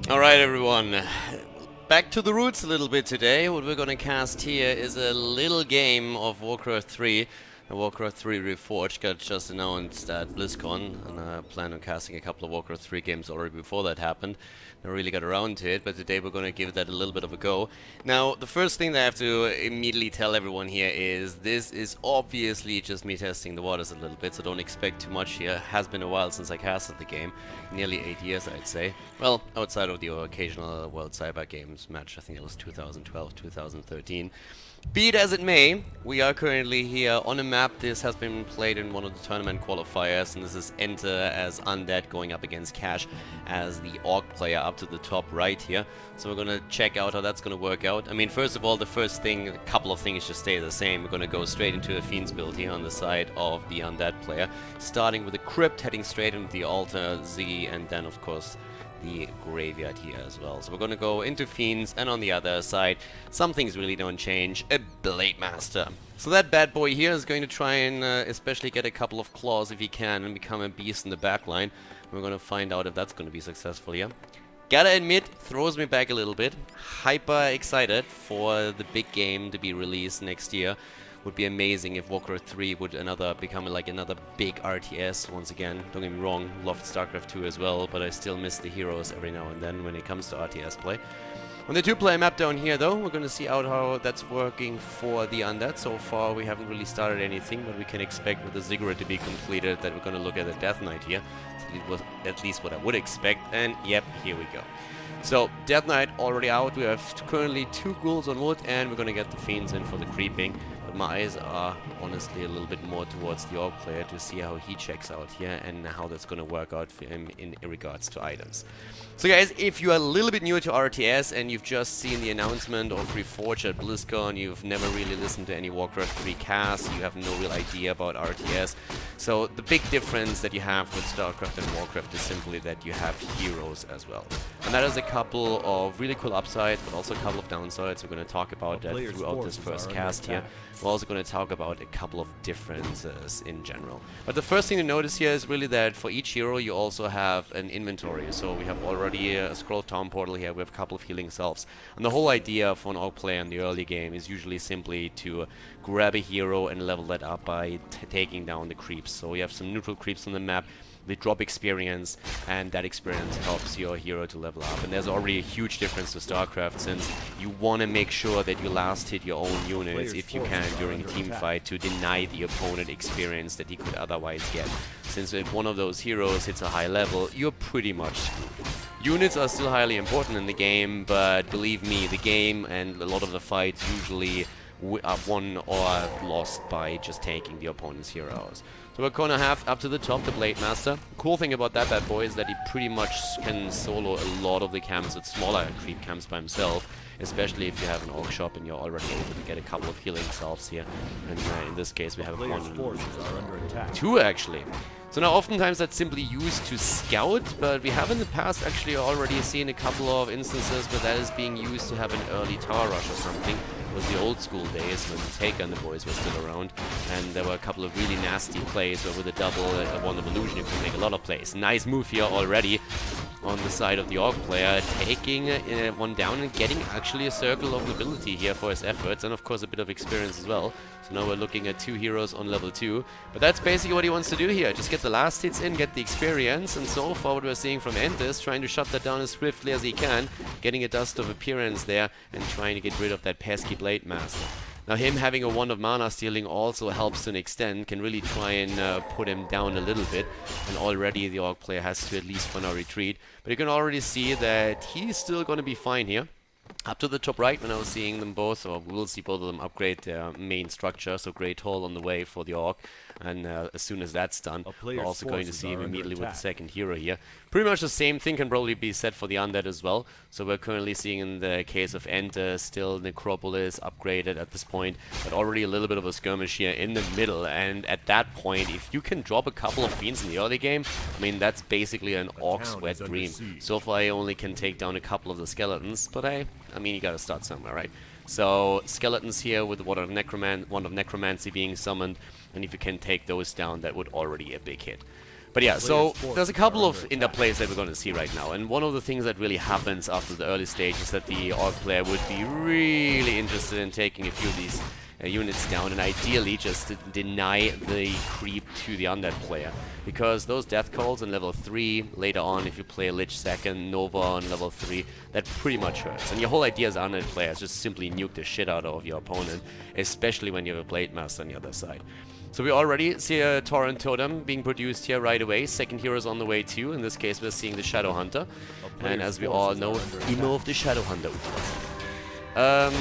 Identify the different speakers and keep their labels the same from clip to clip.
Speaker 1: Alright everyone, back to the roots a little bit today. What we're gonna cast here is a little game of WarCraft 3. WarCraft 3 Reforged got just announced at BlizzCon, and I plan on casting a couple of WarCraft 3 games already before that happened. Never really got around to it, but today we're going to give that a little bit of a go. Now, the first thing that I have to immediately tell everyone here is this is obviously just me testing the waters a little bit, so don't expect too much here. It has been a while since I casted the game, nearly 8 years I'd say. Well, outside of the occasional World Cyber Games match, I think it was 2012, 2013. Be it as it may, we are currently here on a map. This has been played in one of the tournament qualifiers, and this is EnTe as Undead going up against Cash as the Orc player up to the top right here. So we're gonna check out how that's gonna work out. I mean, first of all, the first thing, a couple of things just stay the same. We're gonna go straight into a Fiend's build here on the side of the Undead player, starting with the Crypt, heading straight into the Altar, Z, and then of course the Graveyard here as well. So we're gonna go into Fiends, and on the other side, some things really don't change, a Blade Master. So that bad boy here is going to try and especially get a couple of claws if he can and become a beast in the backline. We're gonna find out if that's gonna be successful here. Gotta admit, throws me back a little bit. Hyper excited for the big game to be released next year. Would be amazing if Warcraft 3 would become like another big RTS once again. Don't get me wrong, loved StarCraft 2 as well, but I still miss the heroes every now and then when it comes to RTS play. On the two-player map down here though, we're going to see out how that's working for the Undead. So far we haven't really started anything, but we can expect with the Ziggurat to be completed that we're going to look at the Death Knight here. It was at least what I would expect, and yep, here we go. So, Death Knight already out. We have currently 2 ghouls on wood, and we're gonna get the Fiends in for the creeping. But my eyes are honestly a little bit more towards the Orc player to see how he checks out here and how that's gonna work out for him in regards to items. So guys, if you are a little bit new to RTS and you've just seen the announcement of Reforged at BlizzCon, you've never really listened to any Warcraft 3 casts, you have no real idea about RTS. So the big difference that you have with StarCraft and Warcraft is simply that you have heroes as well. And that is a couple of really cool upsides, but also a couple of downsides. We're going to talk about that throughout this first cast here. We're also going to talk about a couple of differences in general. But the first thing to notice here is really that for each hero you also have an inventory. So we have already a Scroll Town portal here, we have a couple of healing selves. And the whole idea for an Orc player in the early game is usually simply to grab a hero and level that up by taking down the creeps. So we have some neutral creeps on the map. They drop experience, and that experience helps your hero to level up. And there's already a huge difference to StarCraft, since you want to make sure that you last hit your own units if you can during a team fight to deny the opponent experience that he could otherwise get. Since if one of those heroes hits a high level, you're pretty much screwed. Units are still highly important in the game, but believe me, the game and a lot of the fights usually are won or lost by just taking the opponent's heroes. So we're gonna have up to the top the Blade Master. The cool thing about that bad boy is that he pretty much can solo a lot of the camps with smaller creep camps by himself, especially if you have an Orc shop and you're already able to get a couple of healing selves here. And in this case we have one, 2 actually. So now oftentimes that's simply used to scout, but we have in the past actually already seen a couple of instances where that is being used to have an early tower rush or something. It was the old school days when Taker and the boys were still around, and there were a couple of really nasty plays where with a double Wand of Illusion you could make a lot of plays. Nice move here already on the side of the Orc player, taking one down and getting actually a circle of nobility here for his efforts, and of course a bit of experience as well. So now we're looking at 2 heroes on level 2, but that's basically what he wants to do here. Just get the last hits in, get the experience, and so far what we're seeing from EnTe is trying to shut that down as swiftly as he can, getting a Dust of Appearance there and trying to get rid of that pesky Blade Master. Now him having a Wand of Mana Stealing also helps to an extent, can really try and put him down a little bit, and already the Orc player has to at least for now retreat. But you can already see that he's still going to be fine here. Up to the top right, when I was seeing them both, or we will see both of them upgrade their main structure, so Great Hall on the way for the Orc, and as soon as that's done, we're also going to see him immediately with the second hero here. Pretty much the same thing can probably be said for the Undead as well, so we're currently seeing in the case of EnTe still Necropolis upgraded at this point, but already a little bit of a skirmish here in the middle, and at that point, if you can drop a couple of Fiends in the early game, I mean that's basically an Orc's wet dream. So far I only can take down a couple of the skeletons, but I mean you gotta start somewhere, right? So skeletons here with Wand of Necromancy being summoned, and if you can take those down, that would already be a big hit. But yeah, so there's a couple of interplays that we're going to see right now, and one of the things that really happens after the early stage is that the Orc player would be really interested in taking a few of these units down, and ideally just to deny the creep to the Undead player, because those death calls on level 3, later on if you play Lich second, Nova on level 3, that pretty much hurts. And your whole idea as an Undead player is just simply nuke the shit out of your opponent, especially when you have a Blade Master on the other side. So we already see a Torrent Totem being produced here right away. Second hero is on the way too. In this case, we're seeing the Shadow Hunter. And as we all know, Emo of the Shadow Hunter. A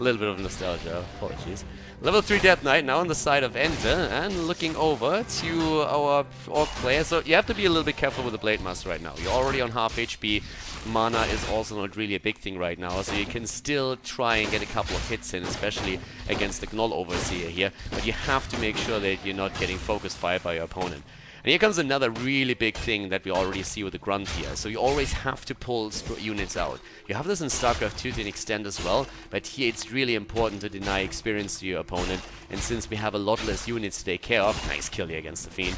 Speaker 1: little bit of nostalgia, apologies. Level 3 Death Knight now on the side of EnTe, and looking over to our Orc player. So you have to be a little bit careful with the Blade Master right now. You're already on half HP. Mana is also not really a big thing right now, so you can still try and get a couple of hits in, especially against the Gnoll Overseer here. But you have to make sure that you're not getting focus fire by your opponent. And here comes another really big thing that we already see with the Grunt here. So you always have to pull units out. You have this in StarCraft 2 to an extent as well, but here it's really important to deny experience to your opponent. And since we have a lot less units to take care of, nice kill here against the Fiend,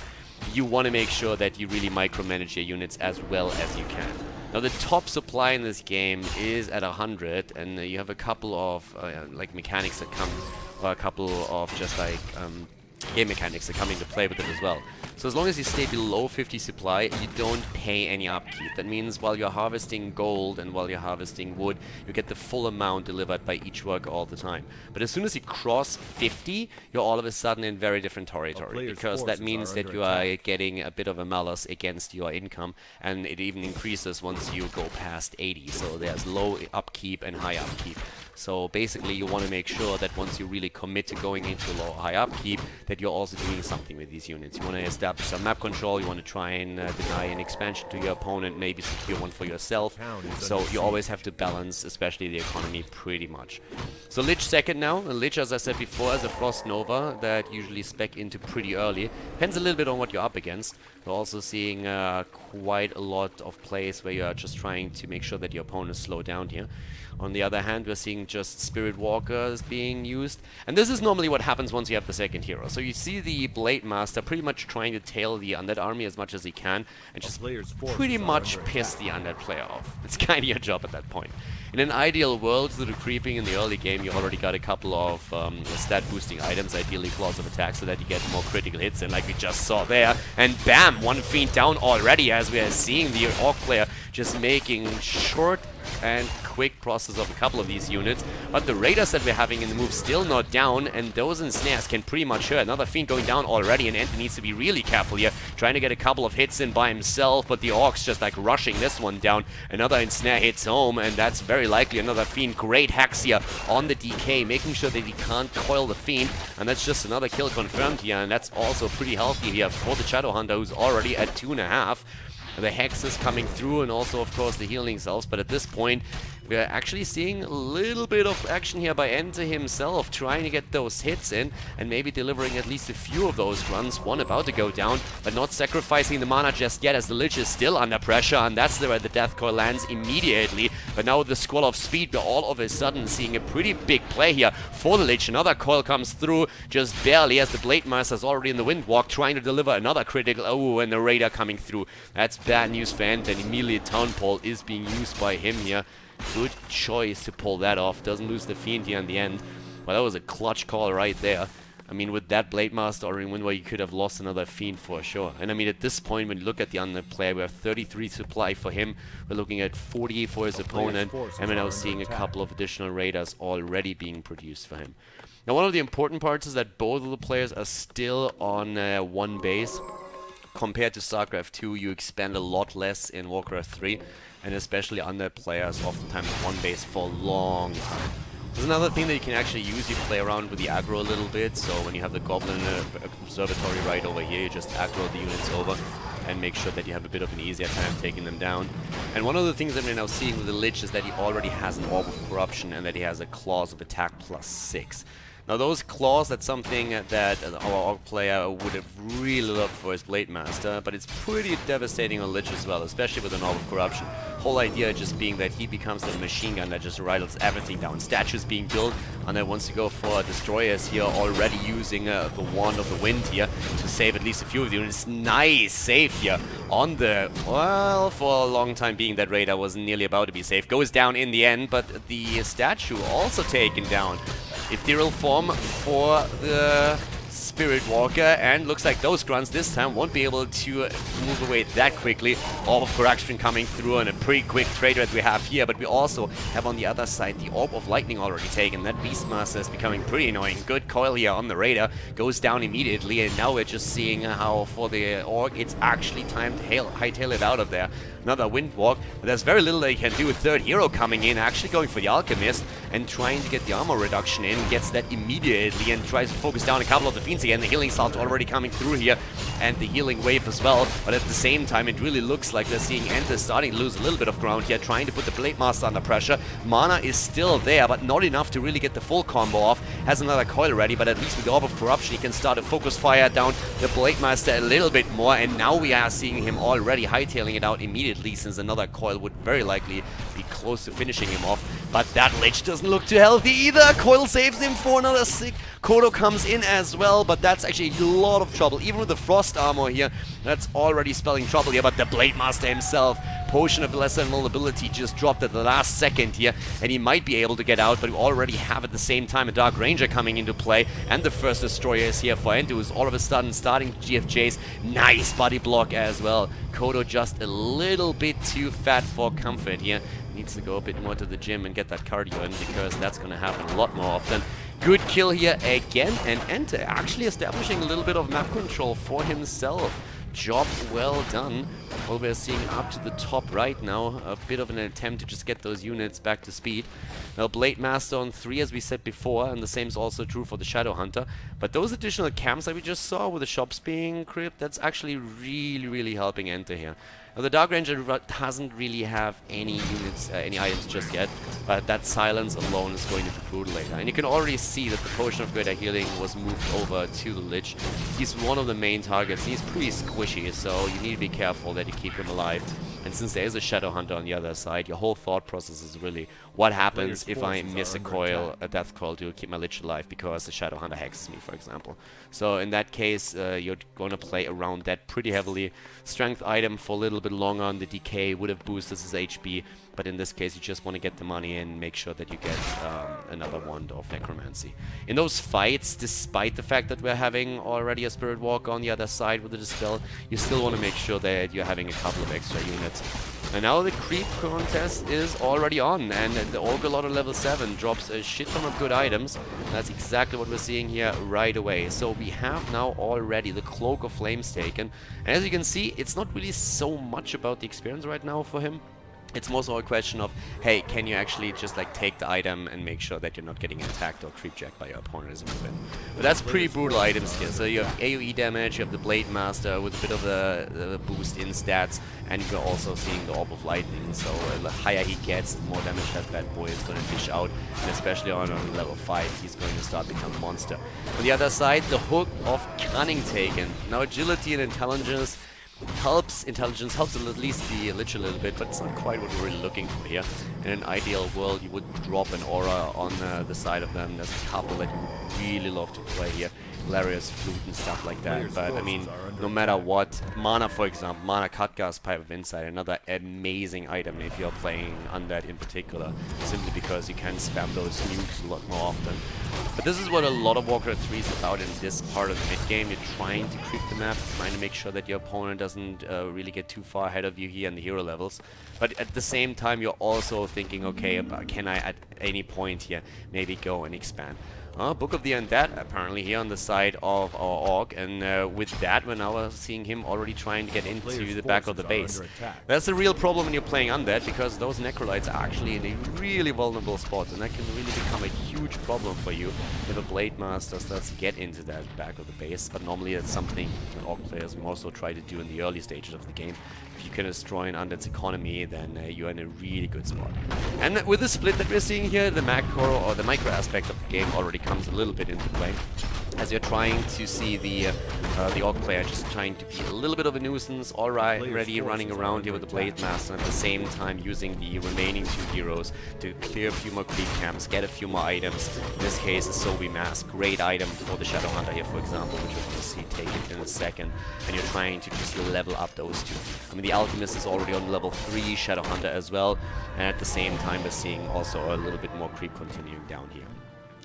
Speaker 1: you want to make sure that you really micromanage your units as well as you can. Now the top supply in this game is at 100, and you have a couple of like mechanics that come, or a couple of just like game mechanics that come into play with it as well. So as long as you stay below 50 supply, you don't pay any upkeep. That means while you're harvesting gold and while you're harvesting wood, you get the full amount delivered by each worker all the time. But as soon as you cross 50, you're all of a sudden in very different territory, because that means that you are getting a bit of a malus against your income, and it even increases once you go past 80. So there's low upkeep and high upkeep. So basically you want to make sure that once you really commit to going into low high upkeep, that you're also doing something with these units. You want to establish some map control, you want to try and deny an expansion to your opponent, maybe secure one for yourself. So you always have to balance, especially the economy, pretty much. So Lich second now. Lich, as I said before, as a Frost Nova that usually spec into pretty early. Depends a little bit on what you're up against. We're also seeing quite a lot of plays where you are just trying to make sure that your opponents slow down here. On the other hand, we're seeing just Spirit Walkers being used. And this is normally what happens once you have the second hero. So you see the Blade Master pretty much trying to tail the Undead army as much as he can, and just pretty much piss the Undead player off. It's kind of your job at that point. In an ideal world, through the creeping in the early game, you already got a couple of stat boosting items, ideally claws of attack, so that you get more critical hits, and like we just saw there. And bam! One Fiend down already, as we are seeing the Orc player just making short and quick process of a couple of these units. But the Raiders that we're having in the move still not down, and those ensnares can pretty much hurt. Another Fiend going down already, and EnTe needs to be really careful here, trying to get a couple of hits in by himself, but the Orcs just like rushing this one down. Another ensnare hits home, and that's very likely another Fiend. Great hacks here on the DK, making sure that he can't coil the Fiend, and that's just another kill confirmed here, and that's also pretty healthy here for the Shadow Hunter, who's already at 2.5. The hexes coming through, and also of course the healing cells, but at this point we're actually seeing a little bit of action here by EnTe himself, trying to get those hits in and maybe delivering at least a few of those runs. One about to go down, but not sacrificing the mana just yet, as the Lich is still under pressure, and that's where the Death Coil lands immediately. But now with the Squall of Speed, we're all of a sudden seeing a pretty big play here for the Lich. Another coil comes through, just barely, as the Blade Master is already in the Windwalk, trying to deliver another critical. Oh, and the Raider coming through. That's bad news for EnTe, and immediately Townfall is being used by him here. Good choice to pull that off. Doesn't lose the Fiend here in the end. Well, that was a clutch call right there. I mean, with that Blade Master or in Windwalk, you could have lost another Fiend for sure. And I mean, at this point, when you look at the Undead player, we have 33 supply for him. We're looking at 40 for his opponent. And we're now seeing a couple of additional Raiders already being produced for him. Now, one of the important parts is that both of the players are still on one base. Compared to StarCraft 2, you expand a lot less in WarCraft 3, and especially Undead players oftentimes one base for a long time. There's another thing that you can actually use. You play around with the aggro a little bit, so when you have the Goblin Observatory right over here, you just aggro the units over and make sure that you have a bit of an easier time taking them down. And one of the things that we're now seeing with the Lich is that he already has an Orb of Corruption and that he has a Claws of Attack +6. Now those claws, that's something that our Orc player would have really loved for his Blade Master, but it's pretty devastating on Lich as well, especially with an Orb of Corruption. Whole idea just being that he becomes the machine gun that just rattles everything down. Statues being built, and then wants to go for destroyers here, already using the Wand of the Wind here to save at least a few of the units. Nice save here on the, well, for a long time being that Raider was nearly about to be safe. Goes down in the end, but the statue also taken down. Ethereal form for the Spirit Walker, and looks like those grunts this time won't be able to move away that quickly. Orb of Corruption coming through, and a pretty quick trade that we have here, but we also have on the other side the Orb of Lightning already taken. That Beastmaster is becoming pretty annoying. Good coil here on the Raider, goes down immediately, and now we're just seeing how for the Orc it's actually time to hightail it out of there. Another Windwalk, but there's very little they can do. Third hero coming in, actually going for the Alchemist and trying to get the armor reduction in. Gets that immediately and tries to focus down a couple of the Fiends again. The healing salt's already coming through here, and the healing wave as well. But at the same time, it really looks like we're seeing EnTe starting to lose a little bit of ground here, trying to put the Blade Master under pressure. Mana is still there, but not enough to really get the full combo off. Has another coil ready, but at least with the Orb of Corruption, he can start to focus fire down the Blade Master a little bit more. And now we are seeing him already hightailing it out immediately, since another coil would very likely be close to finishing him off. But that Lich doesn't look too healthy either. Coil saves him for another sick. Kodo comes in as well, but that's actually a lot of trouble. Even with the Frost Armor here, that's already spelling trouble here. But the Blade Master himself, Potion of Lesser Invulnerability, just dropped at the last second here, and he might be able to get out, but we already have at the same time a Dark Ranger coming into play, and the first Destroyer is here for EnTe, who's all of a sudden starting GFJs. Nice body block as well. Kodo just a little bit too fat for comfort here. Needs to go a bit more to the gym and get that cardio in, because that's going to happen a lot more often. Good kill here again, and EnTe actually establishing a little bit of map control for himself. Job well done. Well, we're seeing up to the top right now, a bit of an attempt to just get those units back to speed. Now, Blade Master on 3, as we said before, and the same is also true for the Shadow Hunter. But those additional camps that we just saw with the shops being cribbed, that's actually really helping EnTe here. Now, the Dark Ranger doesn't really have any units, any items just yet, but that silence alone is going to be brutal later. And you can already see that the Potion of Greater Healing was moved over to the Lich. He's one of the main targets. He's pretty squishy, so you need to be careful that you keep him alive. And since there is a Shadow Hunter on the other side, your whole thought process is really what happens if I miss a coil, a death coil to keep my Lich alive because the Shadow Hunter hexes me, for example. So in that case, you're going to play around that pretty heavily. Strength item for a little bit longer on the decay would have boosted his HP, but in this case you just want to get the money and make sure that you get another Wand of Necromancy. In those fights, despite the fact that we're having already a Spirit Walker on the other side with the Dispel, you still want to make sure that you're having a couple of extra units. And now the creep contest is already on, and the Orgalot on level 7 drops a shit ton of good items. That's exactly what we're seeing here right away. So we have now already the Cloak of Flames taken, and as you can see, it's not really so much about the experience right now for him. It's more so a question of, hey, can you actually just like take the item and make sure that you're not getting attacked or creep-jacked by your opponent as a movement. But that's pretty brutal items here. So you have AoE damage, you have the Blade Master with a bit of the boost in stats, and you're also seeing the Orb of Lightning. So the higher he gets, the more damage that bad boy is going to dish out. And especially on level 5, he's going to start becoming a monster. On the other side, the Hook of Cunning taken. Now agility and intelligence helps at least the Lich a little bit, but it's not quite what we're really looking for here. In an ideal world, you would drop an aura on the side of them. There's a couple that you really love to play here. Hilarious Flute and stuff like that. But I mean, no matter what, Mana, for example, Mana Khaldor's Pipe of Insight, another amazing item if you're playing Undead in particular, simply because you can spam those nukes a lot more often. But this is what a lot of Warcraft 3 is about in this part of the mid-game. You're trying to creep the map, trying to make sure that your opponent doesn't really get too far ahead of you here in the hero levels. But at the same time, you're also thinking, okay, can I at any point here maybe go and expand? Book of the Undead, apparently here on the side of our Orc, and with that we're now seeing him already trying to get into the back of the base. That's a real problem when you're playing Undead, because those Necrolytes are actually in a really vulnerable spot, and that can really become a huge problem for you if a Blade Master starts to get into that back of the base. But normally it's something that Orc players also try to do in the early stages of the game. If you can destroy an Undead's economy, then you're in a really good spot. And with the split that we're seeing here, the macro or the micro aspect of the game already comes a little bit into play, as you're trying to see the Orc player just trying to be a little bit of a nuisance, already running around here with the Blade Master, and at the same time using the remaining 2 heroes to clear a few more creep camps, get a few more items. In this case, the Sobi Mask, great item for the Shadowhunter here, for example, which we're going to see taken in a second. And you're trying to just level up those 2. I mean, the Alchemist is already on level 3, Shadowhunter as well, and at the same time we're seeing also a little bit more creep continuing down here.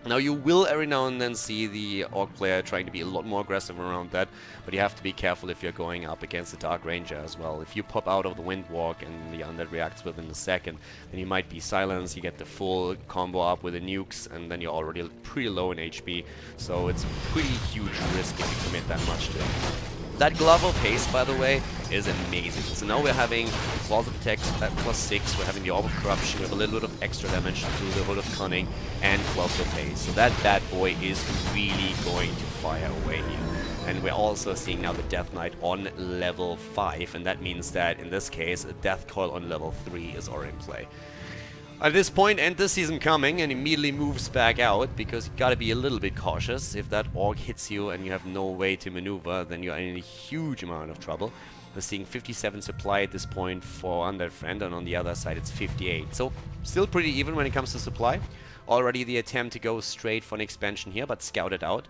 Speaker 1: Now, you will every now and then see the Orc player trying to be a lot more aggressive around that, but you have to be careful if you're going up against the Dark Ranger as well. If you pop out of the Windwalk and the Undead reacts within a second, then you might be silenced, you get the full combo up with the nukes, and then you're already pretty low in HP, so it's a pretty huge risk if you commit that much to it. That Glove of Haste, by the way, is amazing. So now we're having Claws of Attack at +6, we're having the Orb of Corruption, we have a little bit of extra damage through the Hood of Cunning, and Claws of Haste. So that bad boy is really going to fire away here. And we're also seeing now the Death Knight on level 5, and that means that, in this case, a Death Coil on level 3 is already in play. At this point, EnTe sees him coming and immediately moves back out, because you gotta be a little bit cautious. If that Orc hits you and you have no way to maneuver, then you're in a huge amount of trouble. We're seeing 57 supply at this point for Undead Friend, and on the other side it's 58. So, still pretty even when it comes to supply. Already the attempt to go straight for an expansion here, but scouted out.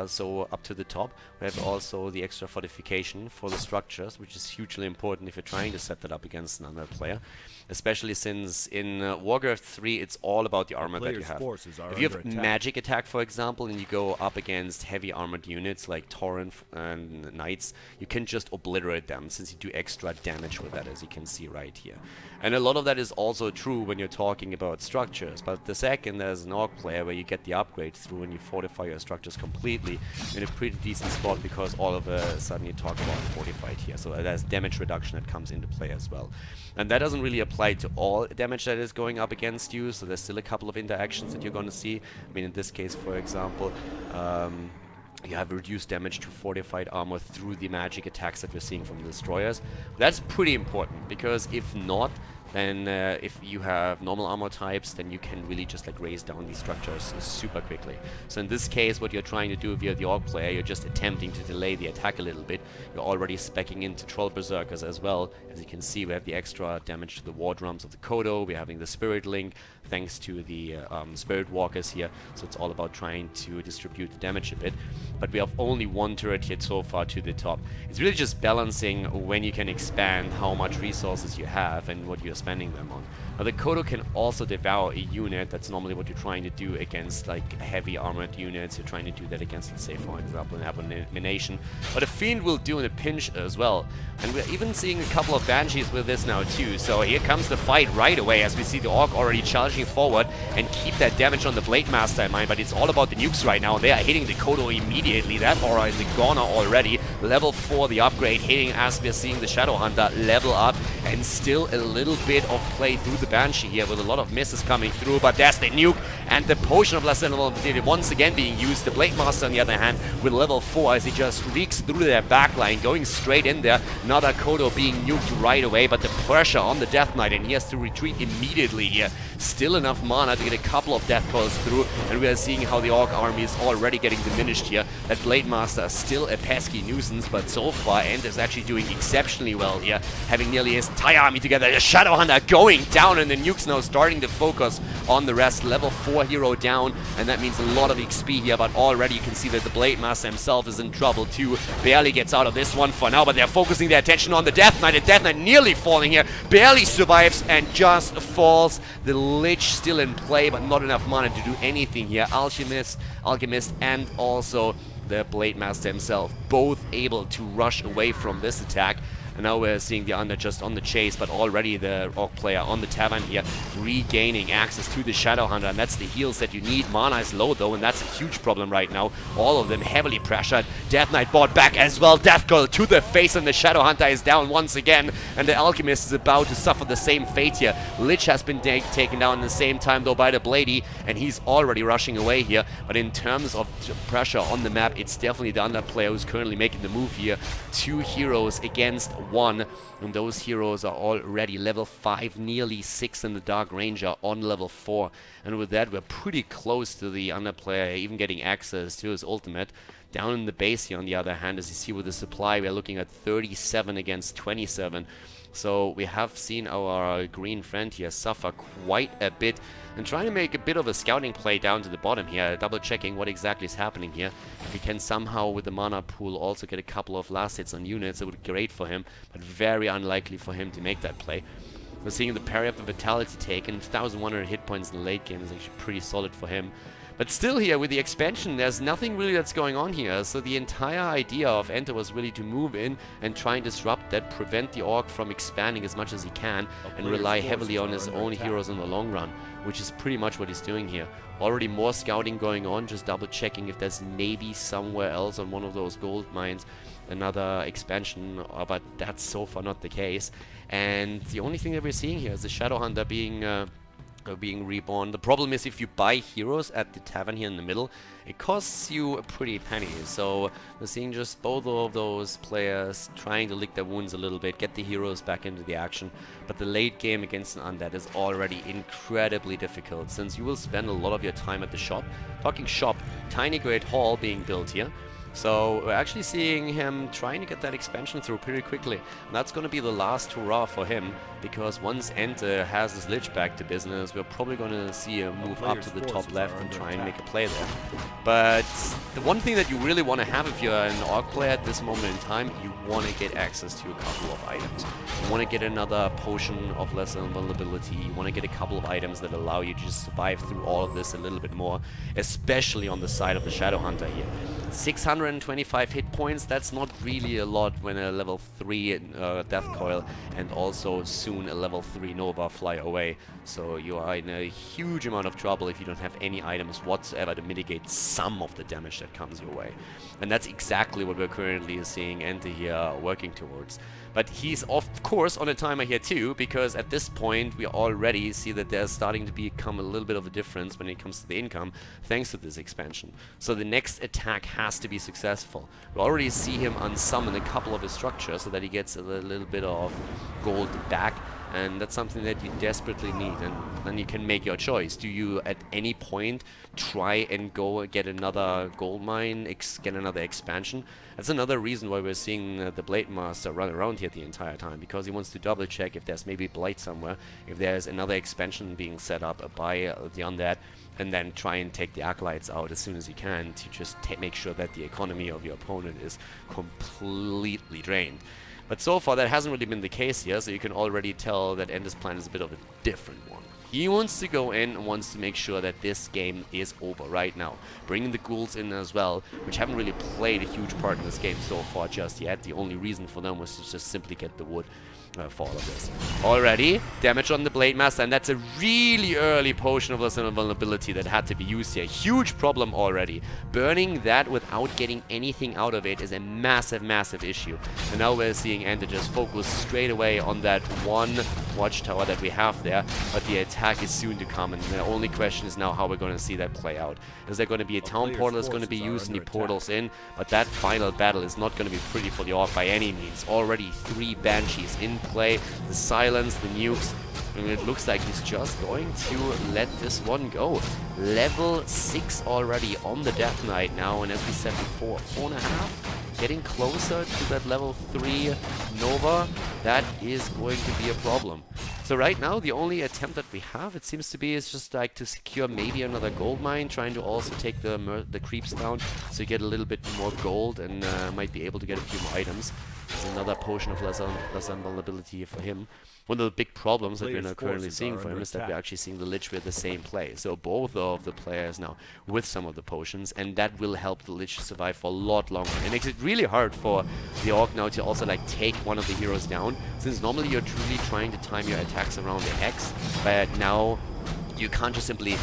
Speaker 1: So up to the top. We have also the extra fortification for the structures, which is hugely important if you're trying to set that up against another player. Especially since in WarCraft 3 it's all about the armor that you have. If you have magic attack, for example, and you go up against heavy armored units like Tauren and Knights, you can just obliterate them since you do extra damage with that, as you can see right here. And a lot of that is also true when you're talking about structures, but the second there's an Orc player where you get the upgrade through and you fortify your structures completely, in a pretty decent spot, because all of a sudden you talk about fortified here. So there's damage reduction that comes into play as well. And that doesn't really apply to all damage that is going up against you, so there's still a couple of interactions that you're going to see. I mean, in this case, for example, you have reduced damage to fortified armor through the magic attacks that we're seeing from the destroyers. That's pretty important, because if not, then if you have normal armor types, then you can really just like raise down these structures super quickly. So in this case, what you're trying to do if you're the Orc player, you're just attempting to delay the attack a little bit. You're already speccing into Troll Berserkers as well. As you can see, we have the extra damage to the War Drums of the Kodo, we're having the Spirit Link, thanks to the Spirit Walkers here. So it's all about trying to distribute the damage a bit. But we have only one turret hit so far to the top. It's really just balancing when you can expand how much resources you have and what you're spending them on. Now the Kodo can also devour a unit. That's normally what you're trying to do against like heavy armored units. You're trying to do that against, let's say, for example, an Abomination. But a Fiend will do in a pinch as well. And we're even seeing a couple of Banshees with this now too. So here comes the fight right away, as we see the Orc already charging forward, and keep that damage on the Blade Master in mind. But it's all about the nukes right now. They are hitting the Kodo immediately. That aura is a goner already. Level 4, the upgrade hitting, as we're seeing the Shadowhunter level up, and still a little bit of play through the Banshee here with a lot of misses coming through. But there's the nuke, and the Potion of Last Vulnerability once again being used. The Blade Master, on the other hand, with level 4, as he just reeks through their backline, going straight in there. Another Kodo being nuked right away, but the pressure on the Death Knight, and he has to retreat immediately here. Still enough mana to get a couple of Death Coils through, and we are seeing how the Orc army is already getting diminished here. That Blade Master is still a pesky nuisance, but so far EnTe is actually doing exceptionally well here, having nearly his entire army together. The Shadowhunter going down, and the nukes now starting to focus on the rest. Level 4 hero down, and that means a lot of XP here, but already you can see that the Blade Master himself is in trouble too. Barely gets out of this one for now, but they're focusing their attention on the Death Knight. The Death Knight nearly falling here, barely survives and just falls. The Lich still in play, but not enough mana to do anything here. Alchemist, and also the Blade Master himself, both able to rush away from this attack. And now we're seeing the Undead just on the chase, but already the Orc player on the tavern here, regaining access to the Shadowhunter, and that's the heals that you need. Mana is low though, and that's a huge problem right now. All of them heavily pressured. Death Knight bought back as well. Death Coil to the face, and the Shadowhunter is down once again, and the Alchemist is about to suffer the same fate here. Lich has been taken down at the same time though by the Bladey, and he's already rushing away here. But in terms of pressure on the map, it's definitely the Undead player who's currently making the move here. 2 heroes against
Speaker 2: 1, and those heroes are already level 5, nearly 6 in the Dark Ranger on level 4. And with that, we're pretty close to the Undead player even getting access to his ultimate. Down in the base here, on the other hand, as you see with the supply, we're looking at 37 against 27. So we have seen our green friend here suffer quite a bit and trying to make a bit of a scouting play down to the bottom here, double checking what exactly is happening here. If he can somehow with the mana pool also get a couple of last hits on units, it would be great for him, but very unlikely for him to make that play. We're seeing the parry up the Vitality taken, 1100 hit points in the late game is actually pretty solid for him. But still here, with the expansion, there's nothing really that's going on here. So the entire idea of EnTe was really to move in and try and disrupt that, prevent the Orc from expanding as much as he can, and rely heavily on his own heroes in the long run, which is pretty much what he's doing here. Already more scouting going on, just double checking if there's maybe somewhere else on one of those gold mines another expansion, but that's so far not the case. And the only thing that we're seeing here is the Shadow Hunter being reborn. The problem is if you buy heroes at the tavern here in the middle, it costs you a pretty penny. So we're seeing just both of those players trying to lick their wounds a little bit, get the heroes back into the action. But the late game against an Undead is already incredibly difficult, since you will spend a lot of your time at the shop. Talking shop, tiny great hall being built here. So we're actually seeing him trying to get that expansion through pretty quickly. And that's going to be the last hurrah for him, because once EnTe has his Lich back to business, we're probably going to see him move up to the top left and try and make a play there. But the one thing that you really want to have if you're an Orc player at this moment in time, you want to get access to a couple of items. You want to get another potion of lesser vulnerability. You want to get a couple of items that allow you to just survive through all of this a little bit more, especially on the side of the Shadow Hunter here. 625 hit points, that's not really a lot when a level 3 Death Coil and also soon a level 3 Nova fly away. So you are in a huge amount of trouble if you don't have any items whatsoever to mitigate some of the damage that comes your way. And that's exactly what we're currently seeing EnTe here working towards. But he's of course on a timer here too, because at this point we already see that there's starting to become a little bit of a difference when it comes to the income thanks to this expansion. So the next attack has to be successful. We already see him unsummon a couple of his structures so that he gets a little bit of gold back. And that's something that you desperately need, and then you can make your choice. Do you at any point try and go get another gold mine, get another expansion? That's another reason why we're seeing the Blade Master run around here the entire time, because he wants to double check if there's maybe Blight somewhere, if there's another expansion being set up by the Undead, and then try and take the Acolytes out as soon as you can to just make sure that the economy of your opponent is completely drained. But so far that hasn't really been the case here, so you can already tell that EnTe's plan is a bit of a different one. He wants to go in and wants to make sure that this game is over right now. Bringing the ghouls in as well, which haven't really played a huge part in this game so far just yet. The only reason for them was to just simply get the wood for all of this. Already, damage on the Blade Master, and that's a really early potion of lesser vulnerability that had to be used here. Huge problem already. Burning that without getting anything out of it is a massive, massive issue. And now we're seeing EnTe just focus straight away on that one watchtower that we have there, but the attack is soon to come, and the only question is now how we're going to see that play out. Is there going to be a town portal that's going to be used and he portals in? But that final battle is not going to be pretty for the Orc by any means. Already 3 Banshees in play, the silence, the nukes, and it looks like he's just going to let this one go. Level 6 already on the Death Knight now, and as we said before, 4.5, getting closer to that level 3 Nova. That is going to be a problem. So right now the only attempt that we have, it seems to be, is just like to secure maybe another gold mine, trying to also take the creeps down so you get a little bit more gold and might be able to get a few more items. There's another potion of lesser vulnerability for him. One of the big problems that we're now currently seeing for him is that we're actually seeing the Lich with the same play. So both of the players now with some of the potions, and that will help the Lich survive for a lot longer. It makes it really hard for the Orc now to also like take one of the heroes down, since normally you're truly trying to time your attacks around the X, but now you can't just simply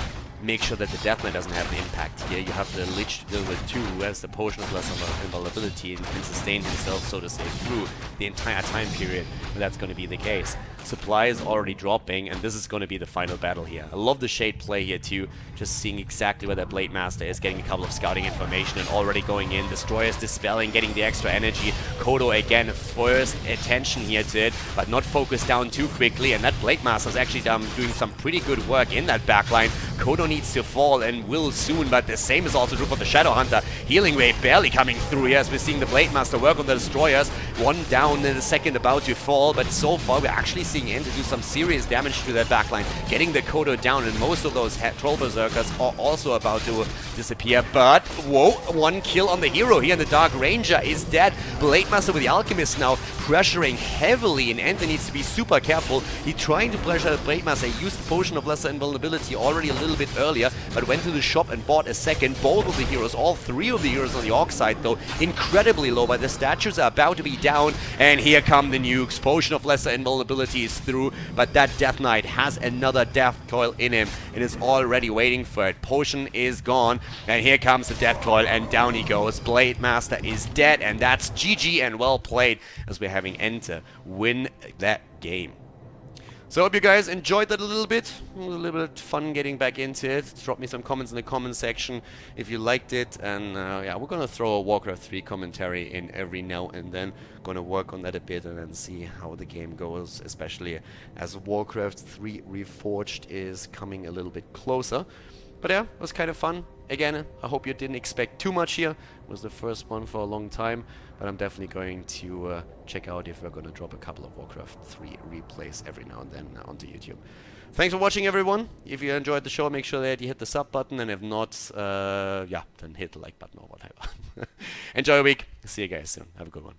Speaker 2: make sure that the Death Knight doesn't have an impact here. You have the Lich to deal with too, who has the potion of lesser invulnerability and can sustain himself, so to say, through the entire time period, and that's going to be the case. Supply is already dropping, and this is going to be the final battle here. I love the Shade play here too, just seeing exactly where that Blade Master is, getting a couple of scouting information and already going in. Destroyers dispelling, getting the extra energy. Kodo again, first attention here to it, but not focused down too quickly, and that Blade Master is actually doing some pretty good work in that backline. Kodo needs to fall and will soon, but the same is also true for the Shadow Hunter. Healing wave barely coming through here as we're seeing the Blade Master work on the Destroyers. One down in a second about to fall, but so far we're actually seeing EnTe do some serious damage to that backline, getting the Kodo down, and most of those Troll Berserkers are also about to disappear. But, whoa, one kill on the hero here, and the Dark Ranger is dead. Blade Master with the Alchemist now pressuring heavily, and EnTe needs to be super careful. He's trying to pressure the Blade Master. He used Potion of Lesser Invulnerability already a little bit earlier, but went to the shop and bought a second. Both of the heroes, all three of the heroes on the Orc side though, incredibly low, but the statues are about to be down, and here come the nukes. Potion of Lesser Invulnerability is through, but that Death Knight has another Death Coil in him and is already waiting for it. Potion is gone, and here comes the Death Coil, and down he goes. Blade Master is dead, and that's GG and well played as we're having EnTe win that game. So I hope you guys enjoyed that a little bit. It was a little bit fun getting back into it. Drop me some comments in the comment section if you liked it. And yeah, we're going to throw a WarCraft 3 commentary in every now and then. Going to work on that a bit and then see how the game goes, especially as WarCraft 3 Reforged is coming a little bit closer. But yeah, it was kind of fun. Again, I hope you didn't expect too much here. It was the first one for a long time, but I'm definitely going to check out if we're going to drop a couple of WarCraft 3 replays every now and then onto YouTube. Thanks for watching, everyone. If you enjoyed the show, make sure that you hit the sub button, and if not, yeah, then hit the like button or whatever. Enjoy your week. See you guys soon. Have a good one.